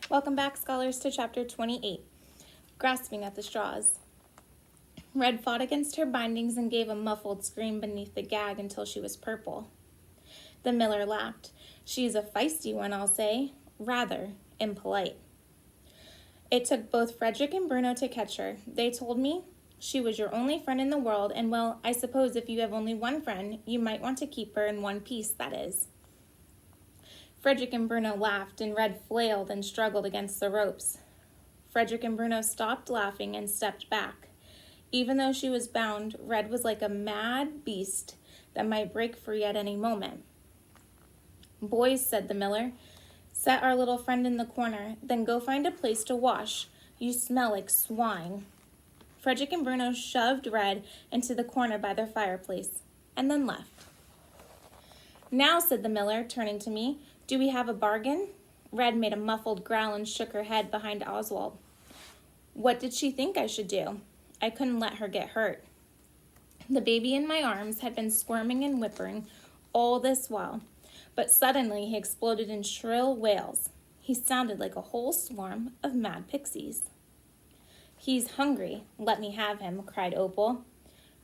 Welcome back, scholars, to Chapter 28, Grasping at the Straws. Red fought against her bindings and gave a muffled scream beneath the gag until she was purple. The miller laughed. She's a feisty one, I'll say, rather impolite. It took both Frederick and Bruno to catch her. They told me she was your only friend in the world, and well, I suppose if you have only one friend, you might want to keep her in one piece, that is. Frederick and Bruno laughed, and Red flailed and struggled against the ropes. Frederick and Bruno stopped laughing and stepped back. Even though she was bound, Red was like a mad beast that might break free at any moment. "Boys," said the miller, "set our little friend in the corner, then go find a place to wash. You smell like swine." Frederick and Bruno shoved Red into the corner by their fireplace, and then left. "Now," said the miller, turning to me, "do we have a bargain?" Red made a muffled growl and shook her head behind Oswald. What did she think I should do? I couldn't let her get hurt. The baby in my arms had been squirming and whimpering all this while, but suddenly he exploded in shrill wails. He sounded like a whole swarm of mad pixies. "He's hungry. Let me have him," cried Opal,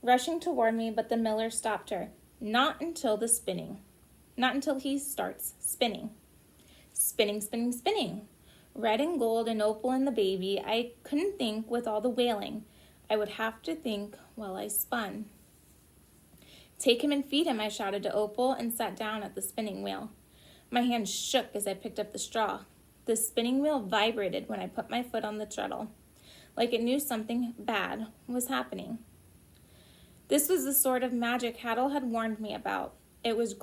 rushing toward me, but the miller stopped her. Not until he starts spinning. Spinning, spinning, spinning. Red and gold and opal and the baby. I couldn't think with all the wailing. I would have to think while I spun. "Take him and feed him," I shouted to Opal and sat down at the spinning wheel. My hands shook as I picked up the straw. The spinning wheel vibrated when I put my foot on the treadle, like it knew something bad was happening. This was the sort of magic Haddle had warned me about. It was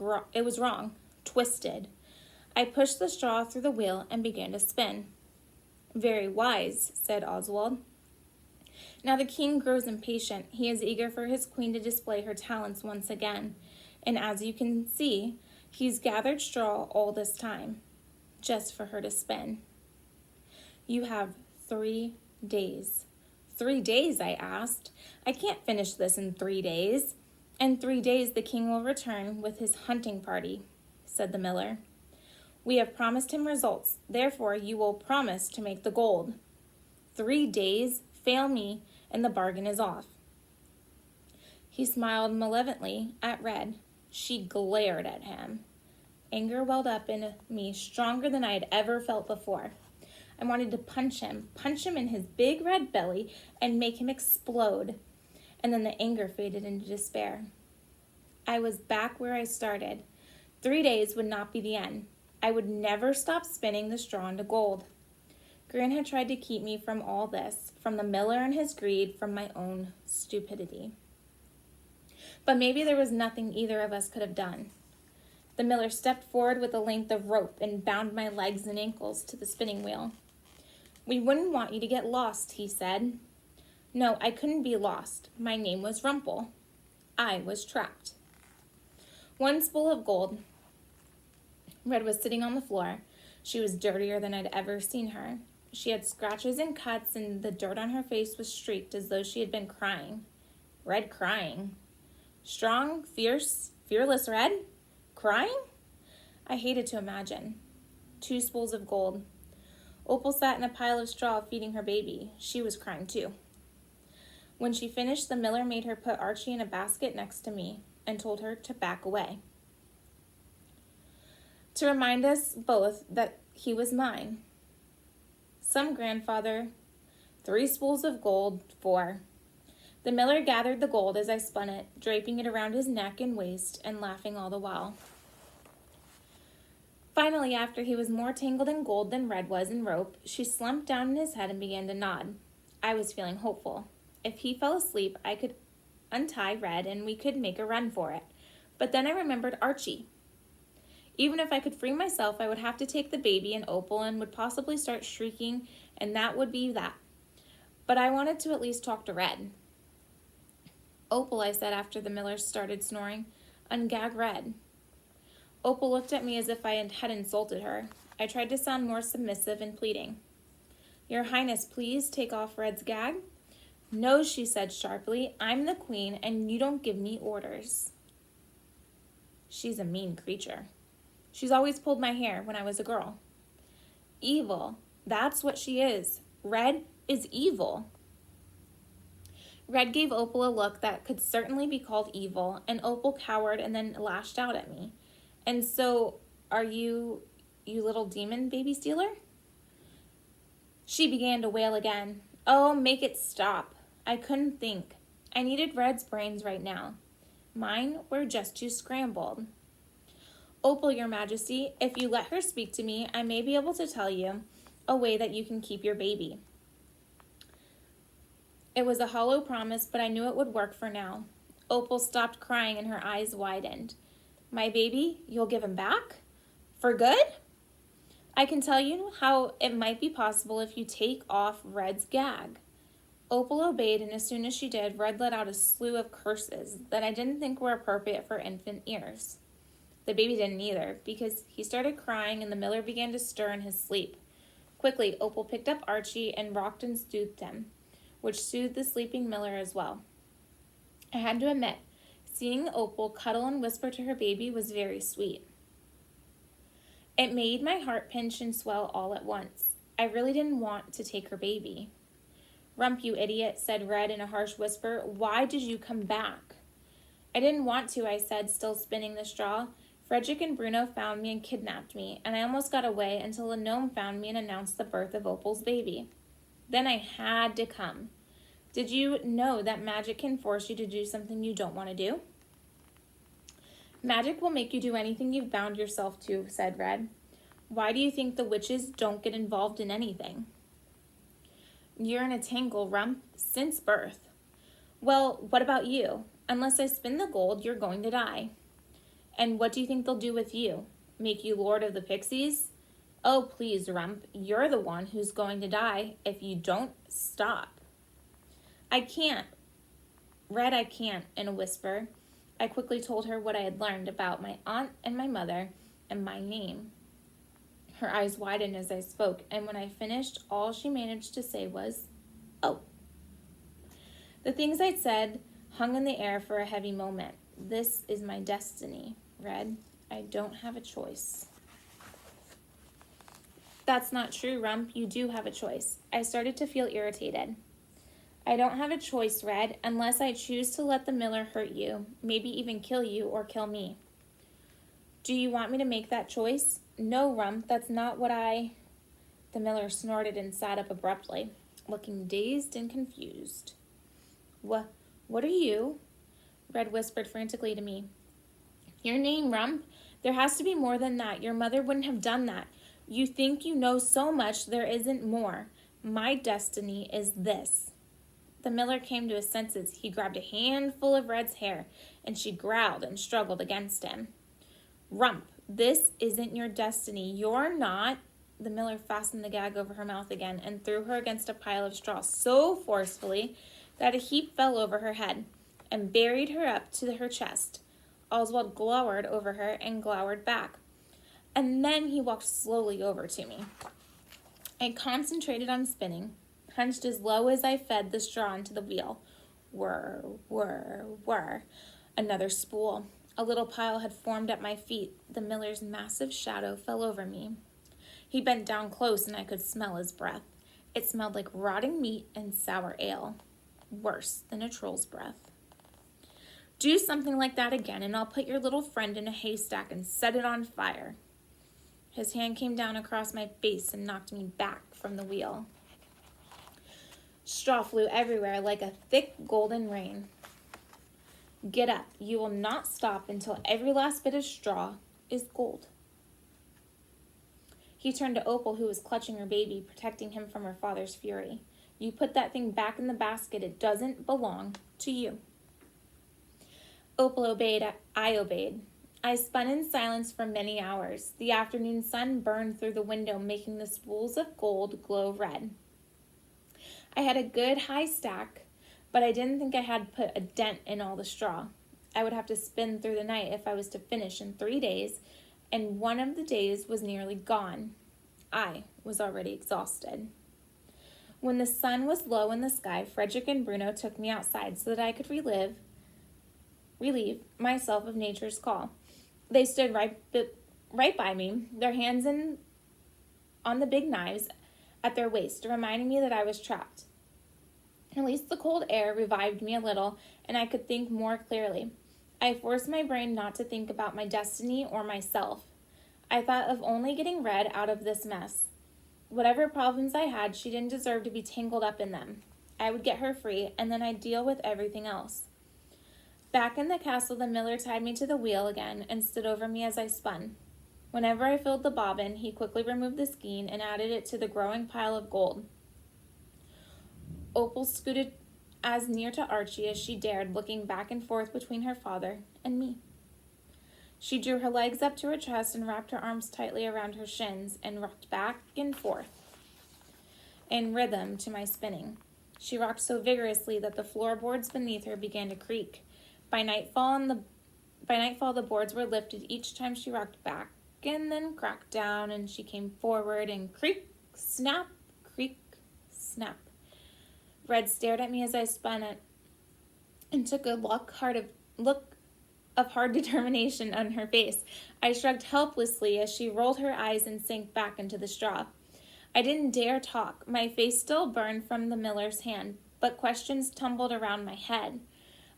wrong, twisted. I pushed the straw through the wheel and began to spin. "Very wise," said Oswald. Now the king grows impatient. He is eager for his queen to display her talents once again. And as you can see, he's gathered straw all this time, just for her to spin. "You have 3 days. 3 days, I asked. I can't finish this in 3 days. In 3 days the king will return with his hunting party," said the miller. "We have promised him results, therefore you will promise to make the gold. 3 days, fail me, and the bargain is off." He smiled malevolently at Red. She glared at him. Anger welled up in me stronger than I had ever felt before. I wanted to punch him in his big red belly, and make him explode. And then the anger faded into despair. I was back where I started. 3 days would not be the end. I would never stop spinning the straw into gold. Gran had tried to keep me from all this, from the miller and his greed, from my own stupidity. But maybe there was nothing either of us could have done. The miller stepped forward with a length of rope and bound my legs and ankles to the spinning wheel. "We wouldn't want you to get lost," he said. No, I couldn't be lost. My name was Rumple. I was trapped. One spool of gold. Red was sitting on the floor. She was dirtier than I'd ever seen her. She had scratches and cuts, and the dirt on her face was streaked as though she had been crying. Red crying. Strong, fierce, fearless Red? Crying? I hated to imagine. 2 spools of gold. Opal sat in a pile of straw feeding her baby. She was crying too. When she finished, the miller made her put Archie in a basket next to me and told her to back away, to remind us both that he was mine. Some grandfather, 3 spools of gold, 4. The miller gathered the gold as I spun it, draping it around his neck and waist and laughing all the while. Finally, after he was more tangled in gold than Red was in rope, she slumped down in his head and began to nod. I was feeling hopeful. If he fell asleep, I could untie Red and we could make a run for it. But then I remembered Archie. Even if I could free myself, I would have to take the baby and Opal and would possibly start shrieking, and that would be that. But I wanted to at least talk to Red. "Opal," I said after the miller started snoring, "ungag Red." Opal looked at me as if I had insulted her. I tried to sound more submissive and pleading. "Your Highness, please take off Red's gag." "No," she said sharply. "I'm the queen, and you don't give me orders." She's a mean creature. She's always pulled my hair when I was a girl. Evil, That's what she is. Red is evil. Red gave Opal a look that could certainly be called evil, and Opal cowered and then lashed out at me. And so, are you little demon baby stealer? She began to wail again. Oh, make it stop. I couldn't think. I needed Red's brains right now. Mine were just too scrambled. Opal, Your Majesty, if you let her speak to me, I may be able to tell you a way that you can keep your baby. It was a hollow promise, but I knew it would work for now. Opal stopped crying and her eyes widened. My baby, you'll give him back? For good? I can tell you how it might be possible if you take off Red's gag. Opal obeyed, and as soon as she did, Red let out a slew of curses that I didn't think were appropriate for infant ears. The baby didn't either, because he started crying and the miller began to stir in his sleep. Quickly, Opal picked up Archie and rocked and soothed him, which soothed the sleeping miller as well. I had to admit, seeing Opal cuddle and whisper to her baby was very sweet. It made my heart pinch and swell all at once. I really didn't want to take her baby. Rump, you idiot, said Red in a harsh whisper. Why did you come back? I didn't want to, I said, still spinning the straw. Frederick and Bruno found me and kidnapped me, and I almost got away until a gnome found me and announced the birth of Opal's baby. Then I had to come. Did you know that magic can force you to do something you don't want to do? Magic will make you do anything you've bound yourself to, said Red. Why do you think the witches don't get involved in anything? You're in a tangle, Rump, since birth. Well, what about you? Unless I spin the gold, you're going to die. And what do you think they'll do with you? Make you Lord of the Pixies? Oh, please, Rump, you're the one who's going to die if you don't stop. I can't. Red, I can't, in a whisper. I quickly told her what I had learned about my aunt and my mother and my name. Her eyes widened as I spoke, and when I finished, all she managed to say was, oh. The things I'd said hung in the air for a heavy moment. This is my destiny, Red. I don't have a choice. That's not true, Rump. You do have a choice. I started to feel irritated. I don't have a choice, Red, unless I choose to let the miller hurt you, maybe even kill you or kill me. Do you want me to make that choice? No, Rump, that's not what The miller snorted and sat up abruptly, looking dazed and confused. What are you? Red whispered frantically to me. Your name, Rump? There has to be more than that. Your mother wouldn't have done that. You think you know so much, there isn't more. My destiny is this. The miller came to his senses. He grabbed a handful of Red's hair, and she growled and struggled against him. Rump, this isn't your destiny. You're not... The miller fastened the gag over her mouth again and threw her against a pile of straw so forcefully that a heap fell over her head and buried her up to her chest. Oswald glowered over her and glowered back. And then he walked slowly over to me. I concentrated on spinning, hunched as low as I fed the straw into the wheel. Whir, whir, whir. Another spool. A little pile had formed at my feet. The miller's massive shadow fell over me. He bent down close and I could smell his breath. It smelled like rotting meat and sour ale. Worse than a troll's breath. Do something like that again and I'll put your little friend in a haystack and set it on fire. His hand came down across my face and knocked me back from the wheel. Straw flew everywhere like a thick golden rain. Get up. You will not stop until every last bit of straw is gold. He turned to Opal, who was clutching her baby, protecting him from her father's fury. You put that thing back in the basket. It doesn't belong to you. Opal obeyed. I obeyed. I spun in silence for many hours. The afternoon sun burned through the window, making the spools of gold glow red. I had a good high stack, but I didn't think I had put a dent in all the straw. I would have to spin through the night if I was to finish in 3 days, and one of the days was nearly gone. I was already exhausted. When the sun was low in the sky, Frederick and Bruno took me outside so that I could relieve myself of nature's call. They stood right by me, their hands on the big knives, at their waist, reminding me that I was trapped. At least the cold air revived me a little, and I could think more clearly. I forced my brain not to think about my destiny or myself. I thought of only getting Red out of this mess. Whatever problems I had, she didn't deserve to be tangled up in them. I would get her free, and then I'd deal with everything else. Back in the castle, the miller tied me to the wheel again and stood over me as I spun. Whenever I filled the bobbin, he quickly removed the skein and added it to the growing pile of gold. Opal scooted as near to Archie as she dared, looking back and forth between her father and me. She drew her legs up to her chest and wrapped her arms tightly around her shins and rocked back and forth in rhythm to my spinning. She rocked so vigorously that the floorboards beneath her began to creak. By nightfall, the boards were lifted each time she rocked back and then cracked down, and she came forward and creak, snap, creak, snap. Red stared at me as I spun it and took a look of hard determination on her face. I shrugged helplessly as she rolled her eyes and sank back into the straw. I didn't dare talk. My face still burned from the miller's hand, but questions tumbled around my head.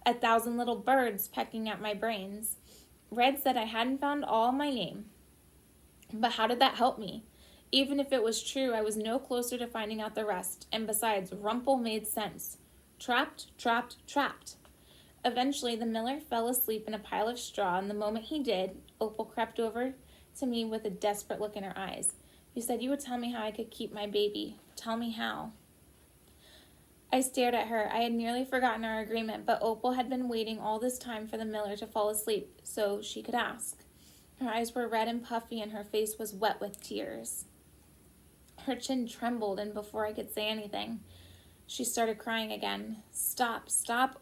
1,000 little birds pecking at my brains. Red said I hadn't found all my name. But how did that help me? Even if it was true, I was no closer to finding out the rest, and besides, Rumple made sense. Trapped, trapped, trapped. Eventually, the miller fell asleep in a pile of straw, and the moment he did, Opal crept over to me with a desperate look in her eyes. You said you would tell me how I could keep my baby. Tell me how. I stared at her. I had nearly forgotten our agreement, but Opal had been waiting all this time for the miller to fall asleep so she could ask. Her eyes were red and puffy, and her face was wet with tears. Her chin trembled, and before I could say anything, she started crying again. Stop,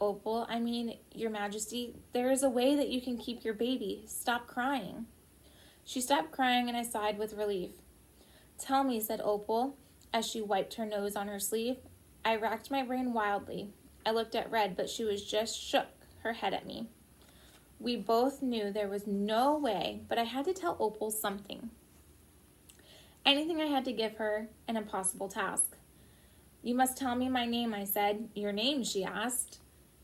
Opal. I mean, Your Majesty, there is a way that you can keep your baby. Stop crying. She stopped crying, and I sighed with relief. Tell me, said Opal, as she wiped her nose on her sleeve. I racked my brain wildly. I looked at Red, but she was just shook her head at me. We both knew there was no way, but I had to tell Opal something. Anything I had to give her an impossible task. You must tell me my name, I said. Your name, she asked.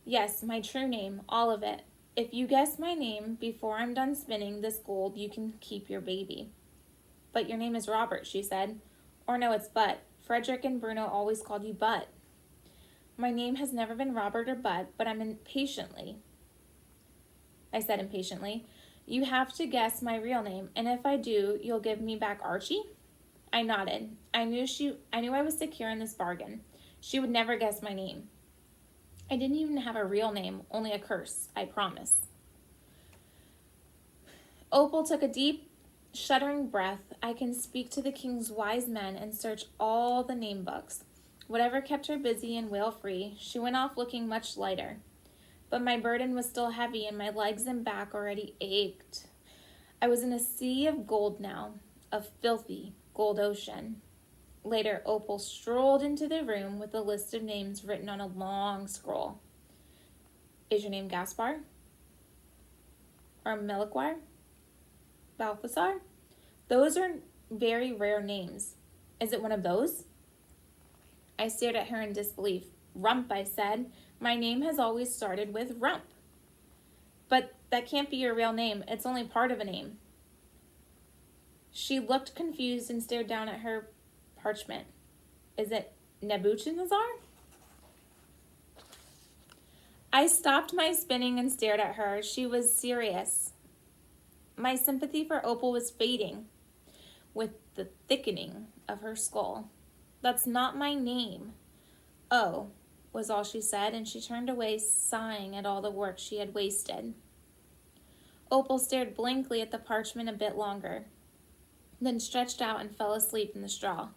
Yes, my true name, all of it. If you guess my name before I'm done spinning this gold, you can keep your baby. But your name is Robert, she said. Or no, it's Butt. Frederick and Bruno always called you Butt. My name has never been Robert or Butt, but I said impatiently. You have to guess my real name, and if I do, you'll give me back Archie? I nodded. I knew I was secure in this bargain. She would never guess my name. I didn't even have a real name, only a curse, I promise. Opal took a deep, shuddering breath. I can speak to the king's wise men and search all the name books. Whatever kept her busy and wail-free, she went off looking much lighter. But my burden was still heavy, and my legs and back already ached. I was in a sea of gold now, a filthy gold ocean. Later, Opal strolled into the room with a list of names written on a long scroll. Is your name Gaspar? Or Meliquar? Balthasar? Those are very rare names. Is it one of those? I stared at her in disbelief. Rump, I said. My name has always started with Rump. But that can't be your real name. It's only part of a name. She looked confused and stared down at her parchment. Is it Nebuchadnezzar? I stopped my spinning and stared at her. She was serious. My sympathy for Opal was fading with the thickening of her skull. That's not my name. Oh, was all she said, and she turned away, sighing at all the work she had wasted. Opal stared blankly at the parchment a bit longer, then stretched out and fell asleep in the straw,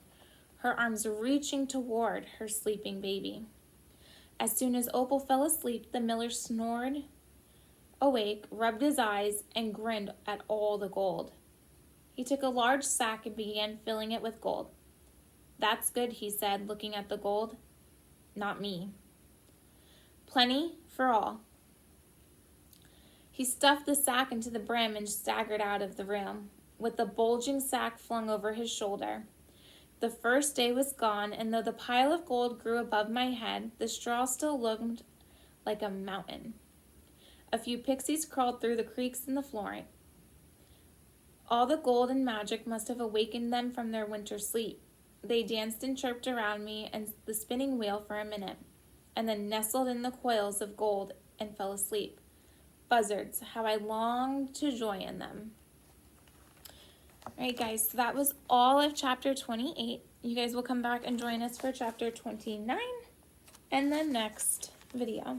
her arms reaching toward her sleeping baby. As soon as Opal fell asleep, the miller snored awake, rubbed his eyes, and grinned at all the gold. He took a large sack and began filling it with gold. That's good, he said, looking at the gold. Not me. Plenty for all. He stuffed the sack into the brim and staggered out of the room, with the bulging sack flung over his shoulder. The first day was gone, and though the pile of gold grew above my head, the straw still loomed like a mountain. A few pixies crawled through the creaks in the flooring. All the gold and magic must have awakened them from their winter sleep. They danced and chirped around me and the spinning wheel for a minute, and then nestled in the coils of gold and fell asleep. Buzzards, how I longed to join them. All right, guys, so that was all of chapter 28. You guys will come back and join us for chapter 29 in the next video.